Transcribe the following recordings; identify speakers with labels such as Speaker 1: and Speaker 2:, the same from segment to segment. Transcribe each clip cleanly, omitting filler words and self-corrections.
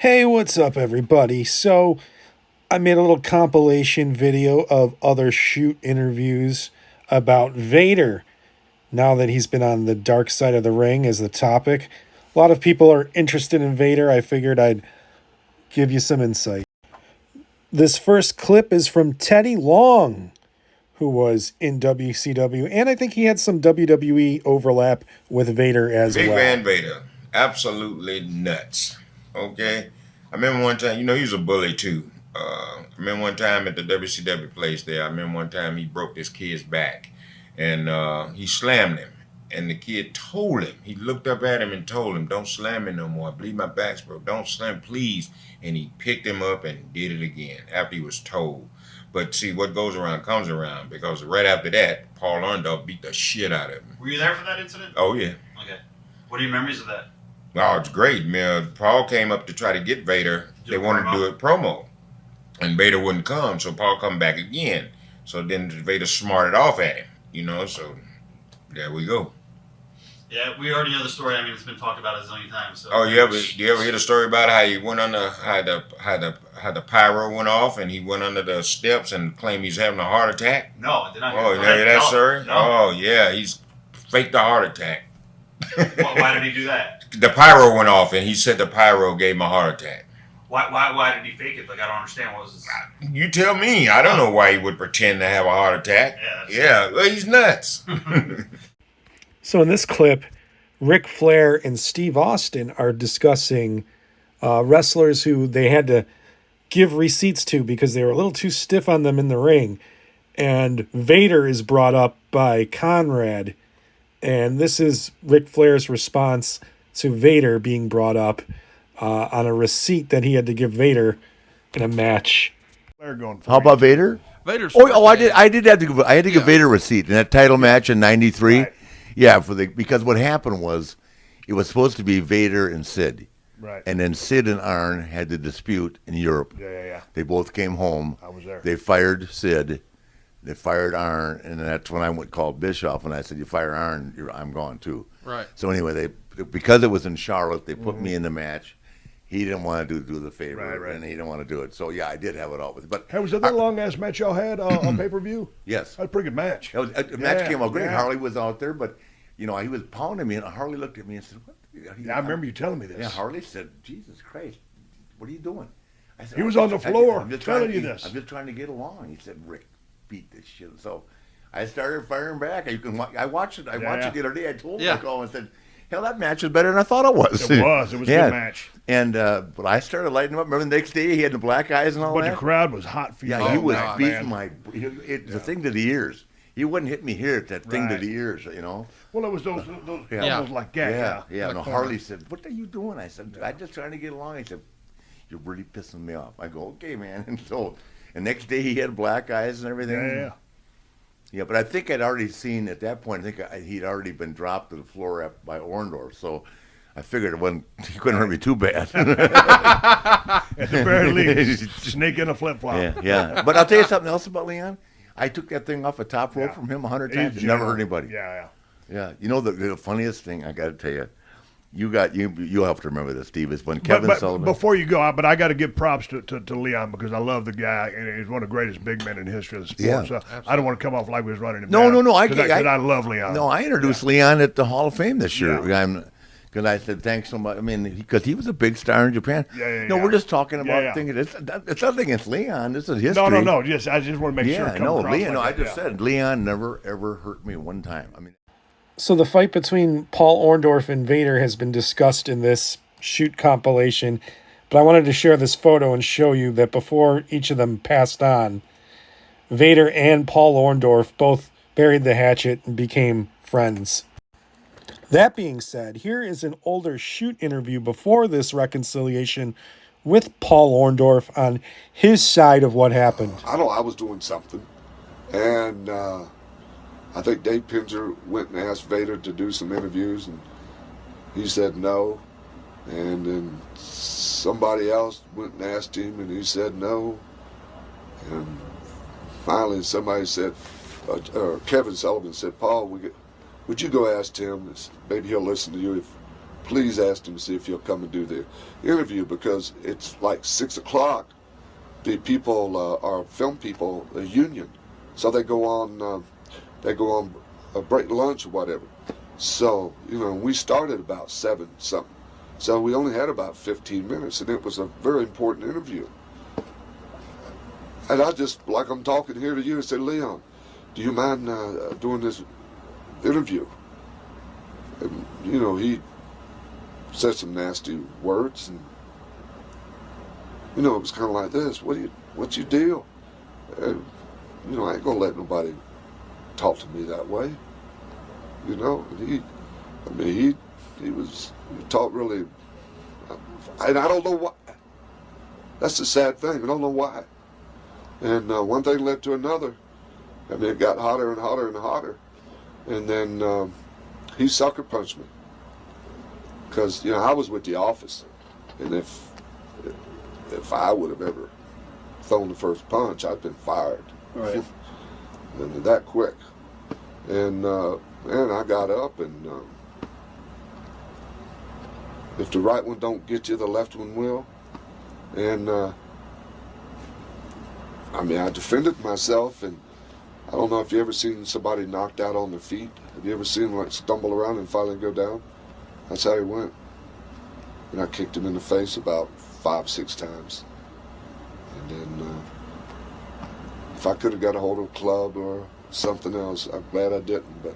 Speaker 1: Hey, what's up, everybody? So, I made a little compilation video of other shoot interviews about Vader now that he's been on the dark side of the ring as the topic. A lot of people are interested in Vader. I figured I'd give you some insight. This first clip is from Teddy Long, who was in WCW, and I think he had some WWE overlap with Vader as
Speaker 2: Big
Speaker 1: well.
Speaker 2: Van Vader, absolutely nuts. Okay, I remember one time. He was a bully too. I remember one time at the WCW place there. I remember one time he broke this kid's back, and he slammed him. And the kid told him. He looked up at him and told him, "Don't slam me no more. I believe my back's broke. Don't slam, please." And he picked him up and did it again after he was told. But see, what goes around comes around, because right after that, Paul Orndorff beat the shit out of him.
Speaker 3: Were you there for that incident?
Speaker 2: Oh yeah.
Speaker 3: Okay. What are your memories of that?
Speaker 2: Oh, it's great, man. Paul came up to try to get Vader. They wanted to do a promo, and Vader wouldn't come, so Paul come back again. So then Vader smarted off at him, so there we go.
Speaker 3: Yeah, we already know the story. I mean, it's been talked about a zillion times. So
Speaker 2: Oh, do you ever hear the story about how he went under, how the pyro went off, and he went under the steps and claimed he's having a heart attack?
Speaker 3: No, I did not
Speaker 2: Oh, you
Speaker 3: hear
Speaker 2: never hear that story?
Speaker 3: No.
Speaker 2: Oh, yeah, he's faked a heart attack.
Speaker 3: Why did he do that?
Speaker 2: The pyro went off, and he said the pyro gave him a heart attack.
Speaker 3: Why did he fake it? Like, I don't understand. What was this?
Speaker 2: You tell me. I don't know why he would pretend to have a heart attack. Yeah, well, he's nuts.
Speaker 1: So in this clip, Ric Flair and Steve Austin are discussing wrestlers who they had to give receipts to because they were a little too stiff on them in the ring. And Vader is brought up by Conrad. And this is Ric Flair's response to Vader being brought up on a receipt that he had to give Vader in a match.
Speaker 4: How about Vader?
Speaker 5: Vader's
Speaker 4: I did have to give. I had to give Vader a receipt in that title match in '93.
Speaker 6: Right.
Speaker 4: Yeah, because what happened was, it was supposed to be Vader and Sid.
Speaker 6: Right.
Speaker 4: And then Sid and Arn had the dispute in Europe.
Speaker 6: Yeah.
Speaker 4: They both came home.
Speaker 6: I was there.
Speaker 4: They fired Sid. They fired Arn, and that's when I went called Bischoff, and I said, "You fire Arn, I'm gone too."
Speaker 5: Right.
Speaker 4: So anyway, because it was in Charlotte, they put me in the match. He didn't want to do the favor,
Speaker 6: Right.
Speaker 4: and he didn't want to do it. So yeah, I did have it all with. But
Speaker 6: Hey, was that that long ass match y'all had on pay per view?
Speaker 4: yes,
Speaker 6: That's a pretty good match.
Speaker 4: the match came out great.
Speaker 6: Yeah.
Speaker 4: Harley was out there, but he was pounding me, and Harley looked at me and said, "What?"
Speaker 6: Yeah, I remember you telling me this.
Speaker 4: Yeah, Harley said, "Jesus Christ, what are you doing?" I said,
Speaker 6: He was on the floor
Speaker 4: I'm just
Speaker 6: telling
Speaker 4: trying
Speaker 6: you
Speaker 4: to-
Speaker 6: this.
Speaker 4: I'm just trying to get along. He said, "Rick, beat this shit." So I started firing back. I watched it. I watched it the other day. I told
Speaker 5: Yeah.
Speaker 4: Michael and said, "Hell, that match is better than I thought it was."
Speaker 6: It was. It was a good match.
Speaker 4: And but I started lighting him up. Remember the next day he had the black eyes and all
Speaker 6: But
Speaker 4: that.
Speaker 6: the crowd was hot for you.
Speaker 4: Yeah, he was
Speaker 5: God,
Speaker 4: beating the thing to the ears. He wouldn't hit me here. It's that thing to
Speaker 6: Right.
Speaker 4: the ears,
Speaker 6: Well, it was those
Speaker 4: Yeah.
Speaker 6: almost like gag.
Speaker 4: Yeah.
Speaker 6: in the
Speaker 4: No,
Speaker 6: corner.
Speaker 4: Harley said, "What are you doing?" I said, "I'm just trying to get along." He said, "You're really pissing me off." I go, "Okay, man." And next day he had black eyes and everything.
Speaker 6: Yeah.
Speaker 4: Yeah, but I think I'd already seen at that point. I think he'd already been dropped to the floor by Orndorff. So I figured he couldn't hurt me too bad.
Speaker 6: At the very least, snake in a flip flop.
Speaker 4: yeah. But I'll tell you something else about Leon. I took that thing off a top rope
Speaker 6: Yeah.
Speaker 4: from him 100
Speaker 6: He's
Speaker 4: times. It never
Speaker 6: general.
Speaker 4: hurt anybody.
Speaker 6: Yeah.
Speaker 4: Yeah, the funniest thing I got to tell you, you'll have to remember this, Steve, is when Kevin
Speaker 6: But
Speaker 4: Sullivan.
Speaker 6: before you go, but I got to give props to Leon because I love the guy and he's one of the greatest big men in the history of the sport.
Speaker 4: Yeah.
Speaker 6: So I don't want to come off like we was running him
Speaker 4: No,
Speaker 6: down.
Speaker 4: no,
Speaker 6: Because I love Leon.
Speaker 4: No, I introduced Leon at the Hall of Fame this year.
Speaker 6: Yeah.
Speaker 4: Because I said thanks so much. I mean, because he was a big star in Japan.
Speaker 6: Yeah.
Speaker 4: No, we're just talking about
Speaker 6: Yeah.
Speaker 4: thinking it's nothing against Leon. This is history.
Speaker 6: No. Just I just want to make sure.
Speaker 4: Yeah,
Speaker 6: it comes
Speaker 4: no,
Speaker 6: across
Speaker 4: Leon.
Speaker 6: like
Speaker 4: I
Speaker 6: that.
Speaker 4: just said Leon never ever hurt me one time. I mean.
Speaker 1: So the fight between Paul Orndorff and Vader has been discussed in this shoot compilation, but I wanted to share this photo and show you that before each of them passed on, Vader and Paul Orndorff both buried the hatchet and became friends. That being said, here is an older shoot interview before this reconciliation with Paul Orndorff on his side of what happened.
Speaker 7: I was doing something, and I think Dave Pinzer went and asked Vader to do some interviews, and he said no. And then somebody else went and asked him, and he said no. And finally somebody said, Kevin Sullivan said, "Paul, would you go ask Tim? Maybe he'll listen to you please ask him to see if he'll come and do the interview, because it's like 6 o'clock. The people are film people, a union, so they go on a break lunch or whatever. So we started about 7 something, so we only had about 15 minutes, and it was a very important interview. And I just, like I'm talking here to you, I said, Leon, do you mind doing this interview? And he said some nasty words, and it was kind of like this. What's your deal? And I ain't gonna let nobody talk to me that way. And he talked really, and I don't know why. That's the sad thing. I don't know why. And one thing led to another. It got hotter and hotter and hotter. And then he sucker punched me. Because, I was with the office. And if I would have ever thrown the first punch, I'd been fired.
Speaker 5: Right.
Speaker 7: And that quick. And I got up, and if the right one don't get you, the left one will. And I defended myself, and I don't know if you ever seen somebody knocked out on their feet. Have you ever seen them stumble around and finally go down? That's how he went. And I kicked him in the face about 5-6 times. And then if I could have got a hold of a club or something else, I'm glad I didn't, but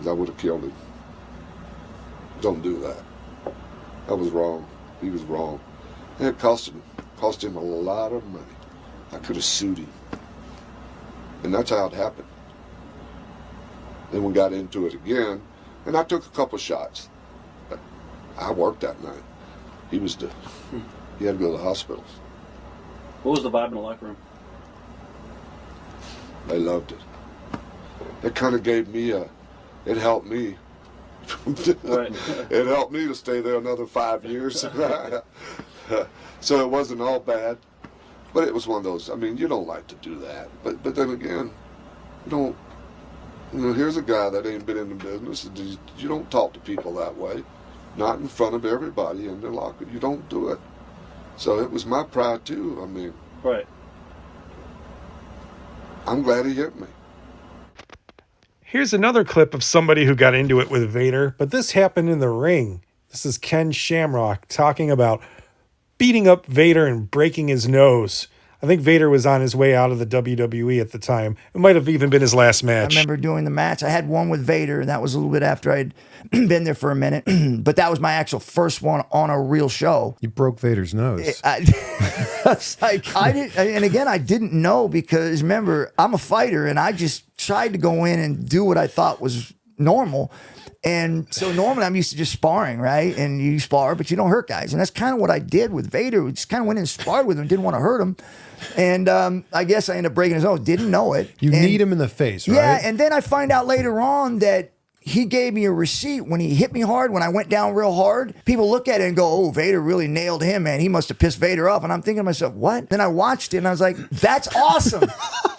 Speaker 7: I would have killed him. Don't do that. That was wrong. He was wrong. And it cost him a lot of money. I could have sued him. And that's how it happened. Then we got into it again, and I took a couple shots. But I worked that night. He had to go to the hospital.
Speaker 5: What was the vibe in the locker room?
Speaker 7: They loved it. It kind of gave me it helped me.
Speaker 5: Right.
Speaker 7: It helped me to stay there another 5 years. So it wasn't all bad. But it was one of those, you don't like to do that. But then again, here's a guy that ain't been in the business. You don't talk to people that way. Not in front of everybody in the locker. You don't do it. So it was my pride too.
Speaker 5: Right.
Speaker 7: I'm glad he hit me.
Speaker 1: Here's another clip of somebody who got into it with Vader, but this happened in the ring. This is Ken Shamrock talking about beating up Vader and breaking his nose. I think Vader was on his way out of the WWE at the time. It might have even been his last match.
Speaker 8: I remember doing the match. I had one with Vader, and that was a little bit after I'd been there for a minute. But that was my actual first one on a real show.
Speaker 9: You broke Vader's nose.
Speaker 8: I didn't know, because remember, I'm a fighter, and I just tried to go in and do what I thought was normal. And so normally I'm used to just sparring, right? And you spar, but you don't hurt guys. And that's kind of what I did with Vader. We just kind of went in and sparred with him, didn't want to hurt him. And I guess I ended up breaking his nose. Didn't know it.
Speaker 9: You need him in the face, right?
Speaker 8: Yeah, and then I find out later on that he gave me a receipt when he hit me hard, when I went down real hard. People look at it and go, oh, Vader really nailed him, man. He must have pissed Vader off. And I'm thinking to myself, what? Then I watched it, and I was like, that's awesome.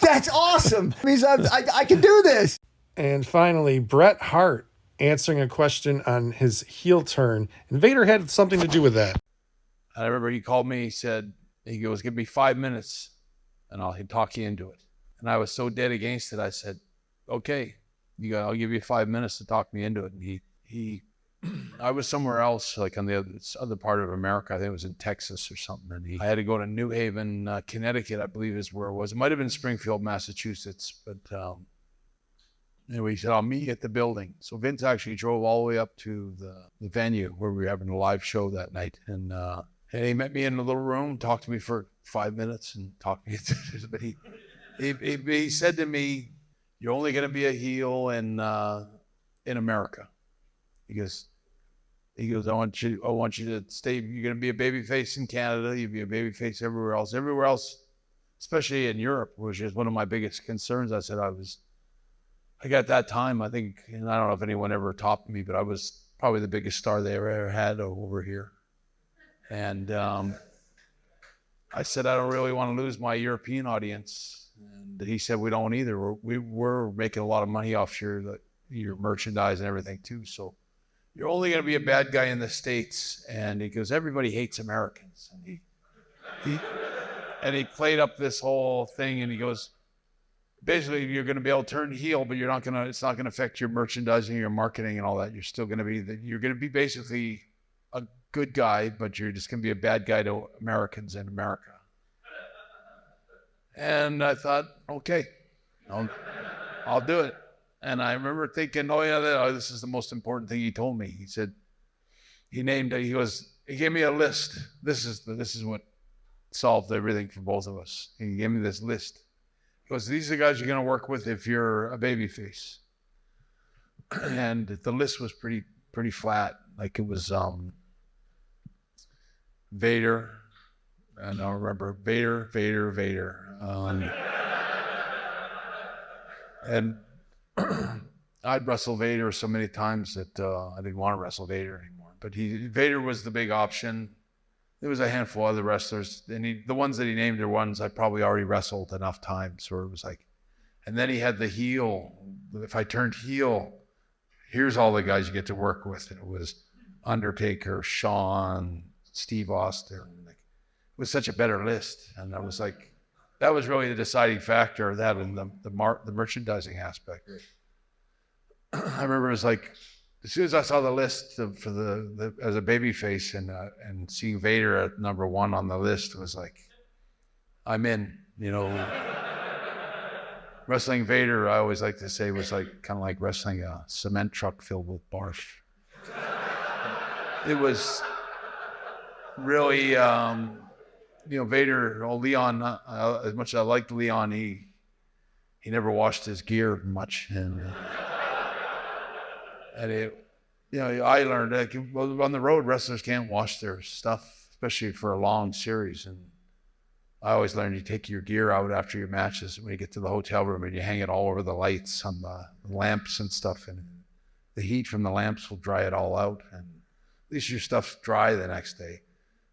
Speaker 8: That's awesome. It means I can do this.
Speaker 1: And finally, Bret Hart answering a question on his heel turn. And Vader had something to do with that.
Speaker 10: I remember he called me, he goes, give me 5 minutes and I'll talk you into it. And I was so dead against it. I said, okay, I'll give you 5 minutes to talk me into it. And I was somewhere else, like on the other part of America. I think it was in Texas or something. And I had to go to New Haven, Connecticut, I believe is where it was. It might've been Springfield, Massachusetts, but anyway, he said, I'll meet you at the building. So Vince actually drove all the way up to the venue where we were having a live show that night. And he met me in a little room, talked to me for 5 minutes and talked me through this. But he said to me, you're only going to be a heel in America. He goes, I want you to stay, you're going to be a babyface in Canada, you'll be a babyface everywhere else, especially in Europe, which is one of my biggest concerns. I said I got that time, I think, and I don't know if anyone ever topped me, but I was probably the biggest star they ever had over here. And I said, I don't really want to lose my European audience. And he said, we don't either. We're making a lot of money off your merchandise and everything too. So you're only going to be a bad guy in the States. And he goes, everybody hates Americans. And he played up this whole thing, and he goes, basically, you're going to be able to turn heel, but it's not going to affect your merchandising, your marketing, and all that. You're still going to be basically a good guy, but you're just going to be a bad guy to Americans in America. And I thought, okay, I'll do it. And I remember thinking, this is the most important thing he told me. He said, he gave me a list. This is what solved everything for both of us. He gave me this list. He goes, these are the guys you're going to work with if you're a babyface. And the list was pretty flat. Like it was Vader, and I remember Vader. And I'd wrestled Vader so many times that I didn't want to wrestle Vader anymore. But Vader was the big option. There was a handful of other wrestlers, and the ones that he named are ones I probably already wrestled enough times where it was like, and then he had the heel. If I turned heel, here's all the guys you get to work with. And it was Undertaker, Shawn, Steve Austin. Like, it was such a better list. And I was like, that was really the deciding factor of that and the merchandising aspect. I remember it was like, as soon as I saw the list for the as a babyface and seeing Vader at number 1 on the list was like, I'm in. Wrestling Vader, I always like to say, was like kind of like wrestling a cement truck filled with barf. It was really, Vader, Leon. As much as I liked Leon, he never washed his gear much, and I learned that on the road, wrestlers can't wash their stuff, especially for a long series. And I always learned you take your gear out after your matches when you get to the hotel room and you hang it all over the lights on the lamps and stuff. And the heat from the lamps will dry it all out. And at least your stuff's dry the next day.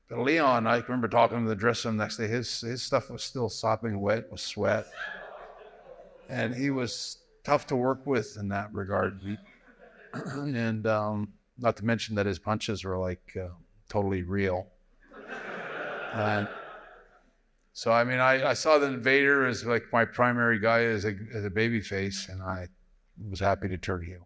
Speaker 10: But Leon, I remember talking to the dressing room the next day, his stuff was still sopping wet with sweat. And he was tough to work with in that regard. And not to mention that his punches were like totally real. And so, I mean, I saw that Vader as like my primary guy as a baby face, and I was happy to turn heel.